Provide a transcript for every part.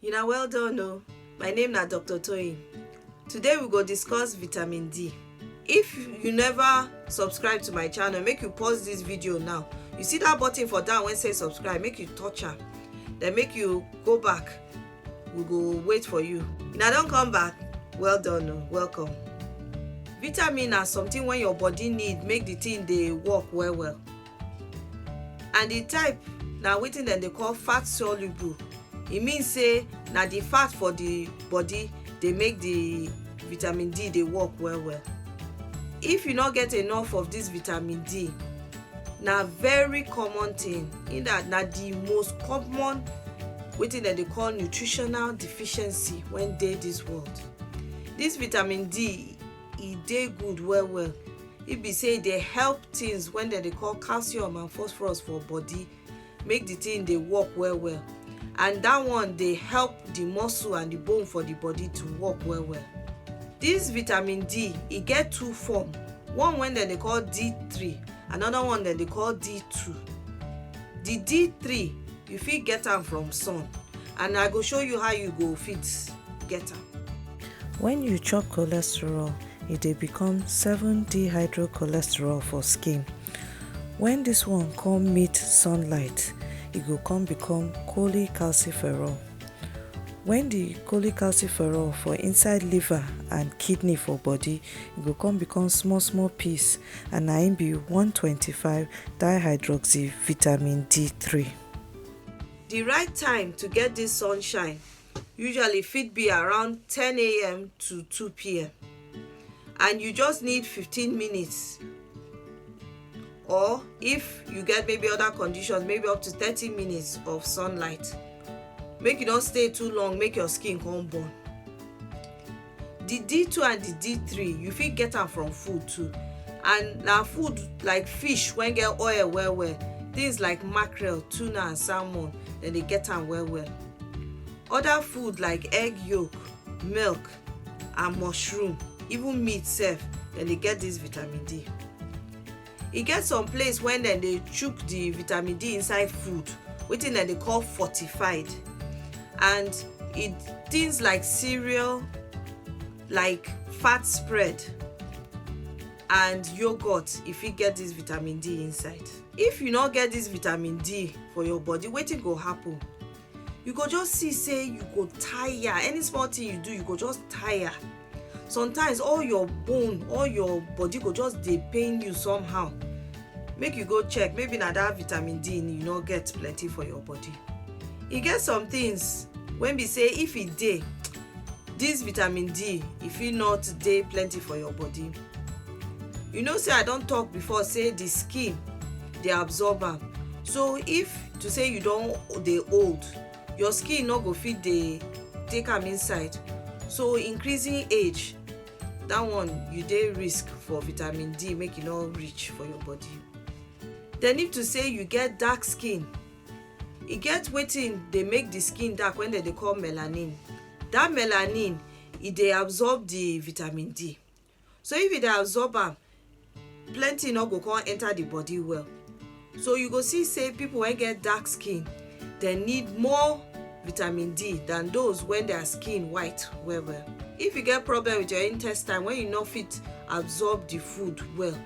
Una well done o. My name na Dr. Toyin. Today we go discuss vitamin D. If you never subscribe to my channel, make you pause this video now. You see that button for down wey say subscribe, make you touch am. Then make you go back. We go wait for you. Una don come back? Well done o, welcome. Vitamin na something wey your body need make the thing dey work well well. And the type na wetin dem dey call fat soluble. E mean say na the fat for the body dey make the vitamin D dey work well well. If you no get enough of this vitamin D, na very common thing, in that na the most common wetin dem dey call nutritional deficiency wey dey this world. This vitamin D, e dey good well well. E be say e dey help things wey dem dey call calcium and phosphorus for body make the thing dey work well well. And that one dey help the muscle and the bone for the body to work well well. This vitamin D, e get two form. One wey dem dey call D3, another one dem dey call D2. The D3, you fit get am from sun, and I go show you how you go fit get am. When you chop cholesterol, e dey become 7-dehydrocholesterol for skin. When this one come meet sunlight, e go come become cholecalciferol. When the cholecalciferol for inside liver and kidney for body, e go come become small piece, and na im be 1,25-dihydroxyvitamin D3. The right time to get this sunshine usually fit be around 10 a.m. to 2 p.m. and you just need 15 minutes, or if you get maybe other conditions, maybe up to 30 minutes of sunlight. Make you don't stay too long, make your skin come burn. The D2 and the D3, you fit get am from food too, and na food like fish wey get oil well well, things like mackerel, tuna and salmon, dem dey get am well well. Other food like egg yolk, milk and mushroom, even meat sef, dem dey get this vitamin D. E get some place when dem dey chook the vitamin D inside food, wetin dem dey call fortified, and things like cereal, like fat spread and yogurt, e fit get this vitamin D inside. If you no get this vitamin D for your body, wetin go happen? You go just see say you go tire. Any small thing you do, you go just tire. Sometimes all your bone, all your body go just dey pain you somehow. Make you go check, maybe na that vitamin D you no get plenty for your body. E get some things when be say if e dey, this vitamin D, e fit not dey plenty for your body. You know say I don talk before say the skin dey absorb am. So if to say you don dey old, your skin no go fit dey take am inside. So increasing age, that one you dey risk for vitamin D make e no reach for your body. Then if to say you get dark skin, e get wetin dey make the skin dark when dem dey call melanin. That melanin, e dey absorb the vitamin D. So if e dey absorb am, plenty no go come enter the body well. So you go see say people wey get dark skin, dem need more vitamin D than those when their skin white well well. If you get problem with your intestine, when you no fit absorb the food well,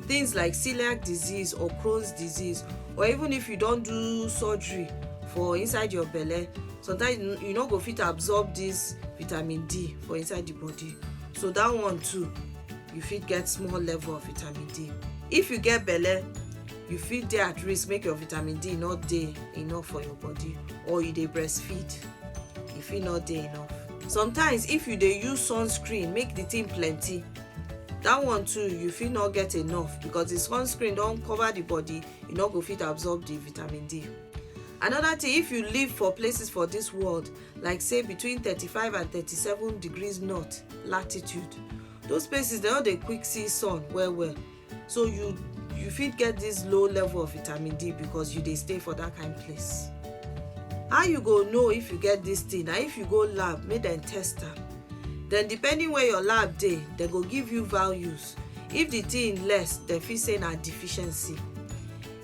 things like celiac disease or Crohn's disease, or even if you don do surgery for inside your belle, sometimes you no go fit absorb this vitamin D for inside the body. So that one too, you fit get small level of vitamin D. If you get belle, you fit dey at risk make your vitamin D not dey enough for your body, or you dey breastfeed, e fit not dey enough. Sometimes if you dey use sunscreen make the thing plenty, that one too you fit not get enough, because the sunscreen don cover the body, you no go fit absorb the vitamin D. Another thing, if you live for places for this world like say between 35 and 37 degrees north latitude, those places they no dey quick see sun well well, so you fit get this low level of vitamin D because you dey stay for that kind place. How you go know if you get this thing? Na if you go lab make dem test am. Then depending where your lab dey, dem go give you values. If the thing less, dem fit say na deficiency.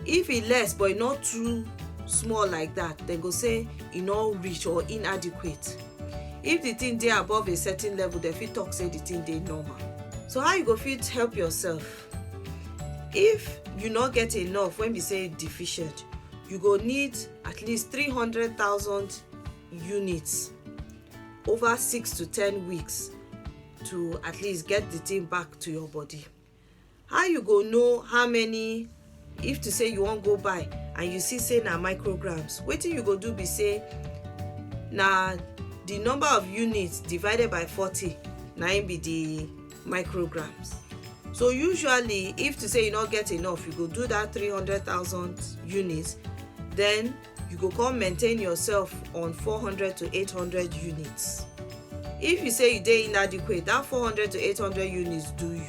If e less but e not too small like that, dem go say e no reach or inadequate. If the thing dey above a certain level, dem fit talk say the thing dey normal. So how you go fit help yourself? If you no get enough when be say deficient, you go need at least 300,000 units over 6 to 10 weeks to at least get the thing back to your body. How you go know how many? If to say you wan go buy and you see say na micrograms, wetin you go do be say na the number of units divided by 40 na im be the micrograms. So usually if to say you no get enough, you go do that 300,000 units, then you go come maintain yourself on 400 to 800 units. If you say you dey inadequate, that 400 to 800 units do you.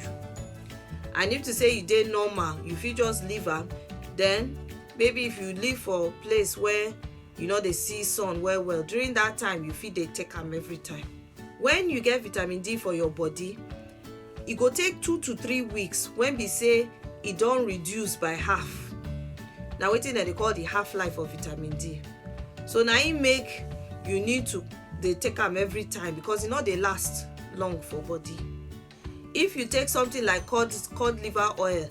And if to say you dey normal, you fit just leave am. Then maybe if you live for a place where you no dey see sun well, during that time you fit dey take am every time. When you get vitamin D for your body, e go take 2 to 3 weeks when be say e don reduce by half. Na wetin dem dey call the half-life of vitamin D. So na im make you need to dey take am every time, because e no dey last long for body. If you take something like cod liver oil,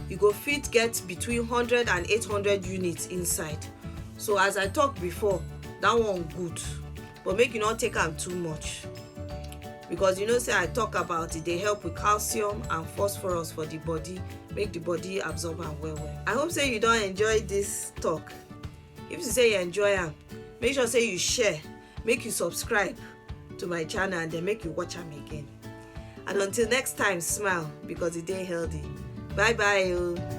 you go fit get between 100 and 800 units inside. So as I talk before, that one good, but make you not take am too much, because you know say I talk about it dey help with calcium and phosphorus for the body, make the body absorb am well. I hope say you don enjoy this talk. If you say you enjoy am, make sure say you share, make you subscribe to my channel, and then make you watch am again. And until next time, smile, because e dey healthy. Bye bye.